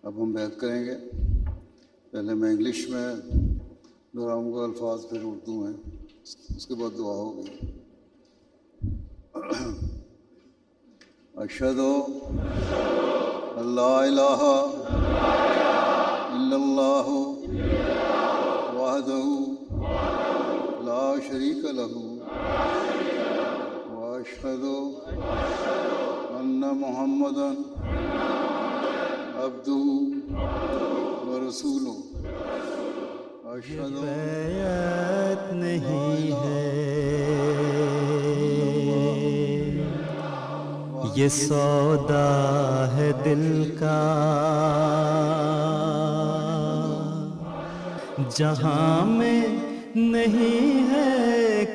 अब हम बैत करेंगे। पहले मैं इंग्लिश में दोहराऊंगा अल्फाज, फिर उर्दू में, उसके बाद दुआ होगी। अशहदु अल्ला इलाहा इल्लल्लाहु वहदहु ला शरीक लहू व अशहदु अन्ना मुहम्मदन अब्दुहु व रसूलुहु। अशहदु बैत नहीं है, ये सौदा है दिल का, जहां में नहीं है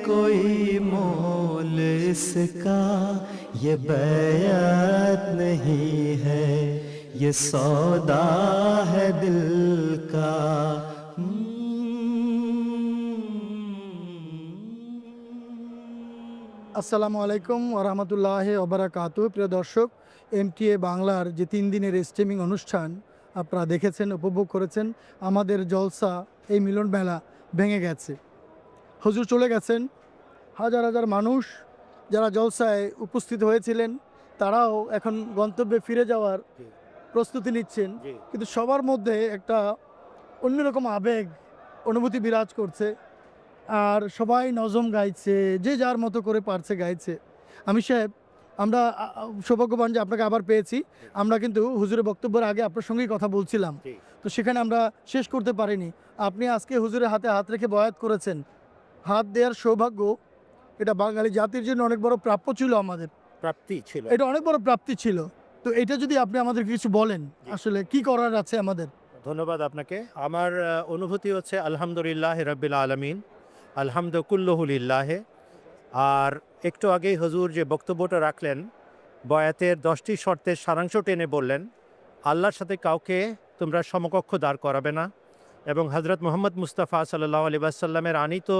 कोई मोल इसका। ये बैत नहीं है, ये सौदा है दिल का। আসসালামু আলাইকুম ওরহামতুল্লাহি ওবারাকাতুহু। প্রিয় দর্শক, এমটিএ বাংলার যে 3 দিনের স্ট্রিমিং অনুষ্ঠান আপনারা দেখেছেন, উপভোগ করেছেন। আমাদের জলসা, এই মিলন মেলা ভেঙে গেছে, হুজুর চলে গেছেন। হাজার হাজার মানুষ যারা জলসায় উপস্থিত হয়েছিলেন তারাও এখন গন্তব্যে ফিরে যাওয়ার প্রস্তুতি নিচ্ছেন, কিন্তু সবার মধ্যে একটা অন্যরকম আবেগ অনুভূতি বিরাজ করছে। আর সবাই নজম গাইছে, যে যার মতো করে পারছে গাইছে। আমি সাহেব, আমরা সৌভাগ্যবান যে আপনাকে আবার পেয়েছি। আমরা কিন্তু হুজুরের বক্তব্যের আগে আপনার সঙ্গেই কথা বলছিলাম, তো সেখানে আমরা শেষ করতে পারিনি। আপনি আজকে হুজুরের হাতে হাত রেখে বয়াত করেছেন। হাত দেওয়ার সৌভাগ্য এটা বাঙালি জাতির জন্য অনেক বড় প্রাপ্য ছিল, আমাদের প্রাপ্তি ছিল, এটা অনেক বড় প্রাপ্তি ছিল। তো এটা যদি আপনি আমাদের কিছু বলেন, আসলে কি করার আছে আমাদের। ধন্যবাদ আপনাকে। আমার অনুভূতি হচ্ছে আলহামদুলিল্লাহ রাব্বিল আলামিন, আলহামদু কুল্লুহু লিল্লাহে। আর একটু আগেই হুজুর যে বক্তব্যটা রাখলেন, বয়াতের 10টি শর্তের সারাংশ টেনে বললেন, আল্লাহর সাথে কাউকে তোমরা সমকক্ষ দাঁড় করাবে না, এবং হজরত মোহাম্মদ মুস্তাফা সাল্লাল্লাহু আলাইহি ওয়াসাল্লামের আনিত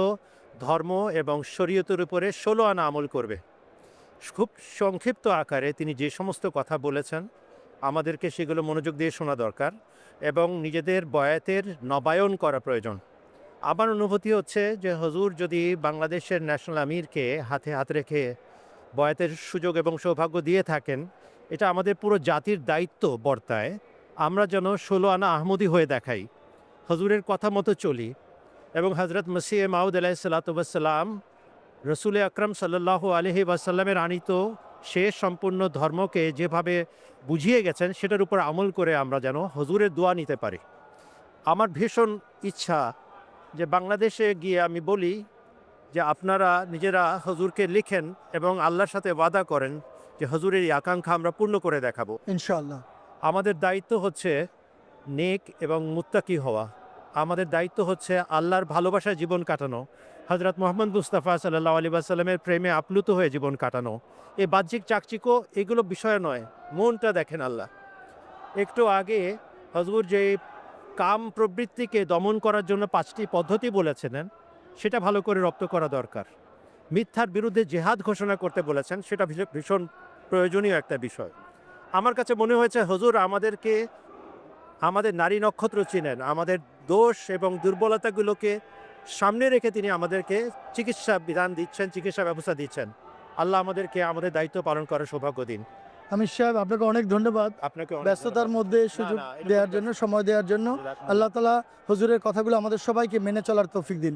ধর্ম এবং শরীয়তের উপরে 16 আনা আমল করবে। খুব সংক্ষিপ্ত আকারে তিনি যে সমস্ত কথা বলেছেন, আমাদেরকে সেগুলো মনোযোগ দিয়ে শোনা দরকার এবং নিজেদের বয়াতের নবায়ন করা প্রয়োজন। আমার অনুভূতি হচ্ছে যে হুজুর যদি বাংলাদেশের ন্যাশনাল আমিরকে হাতে হাত রেখে বয়াতের সুযোগ এবং সৌভাগ্য দিয়ে থাকেন, এটা আমাদের পুরো জাতির দায়িত্ব বর্তায়। আমরা যেন 16 আনা আহমদি হয়ে দেখাই, হুজুরের কথা মতো চলি এবং হজরত মসিহ মাউদ আলাইহিস সালাতু ওয়াস সালাম রসুল আকরাম সাল্লাল্লাহু আলাইহি ওয়াসাল্লামের আনিত শেষ সম্পূর্ণ ধর্মকে যেভাবে বুঝিয়ে গেছেন সেটার উপর আমল করে আমরা যেন হুজুরের দোয়া নিতে পারি। আমার ভীষণ ইচ্ছা যে বাংলাদেশে গিয়ে আমি বলি যে আপনারা নিজেরা হুজুরকে লিখেন এবং আল্লাহর সাথে ওয়াদা করেন যে হুজুরের এই আকাঙ্ক্ষা আমরা পূর্ণ করে দেখাবো ইনশাআল্লাহ। আমাদের দায়িত্ব হচ্ছে নেক এবং মুত্তাকি হওয়া। আমাদের দায়িত্ব হচ্ছে আল্লাহর ভালোবাসায় জীবন কাটানো, হজরত মোহাম্মদ মুস্তাফা সাল্লাল্লাহু আলাইহি ওয়াসাল্লামের প্রেমে আপ্লুত হয়ে জীবন কাটানো। এই বাহ্যিক চাকচিক্য এগুলো বিষয় নয়, মনটা দেখেন আল্লাহ। একটু আগে হুজুর যে কাম প্রবৃত্তিকে দমন করার জন্য 5টি পদ্ধতি বলেছিলেন, সেটা ভালো করে রপ্ত করা দরকার। মিথ্যার বিরুদ্ধে জেহাদ ঘোষণা করতে বলেছেন, সেটা ভীষণ প্রয়োজনীয় একটা বিষয়। আমার কাছে মনে হয়েছে হুজুর আমাদেরকে, আমাদের নারী নক্ষত্র চিনেন, আমাদের দোষ এবং দুর্বলতাগুলোকে সামনে রেখে তিনি আমাদেরকে চিকিৎসা বিধান দিচ্ছেন, চিকিৎসা ব্যবস্থা দিচ্ছেন। আল্লাহ আমাদেরকে আমাদের দায়িত্ব পালন করার সৌভাগ্য দিন। আমির সাহেব, আপনাকে অনেক ধন্যবাদ আপনাকে ব্যস্ততার মধ্যে সুযোগ দেওয়ার জন্য, সময় দেওয়ার জন্য। আল্লাহ তাআলা হুজুরের কথাগুলো আমাদের সবাইকে মেনে চলার তৌফিক দিন।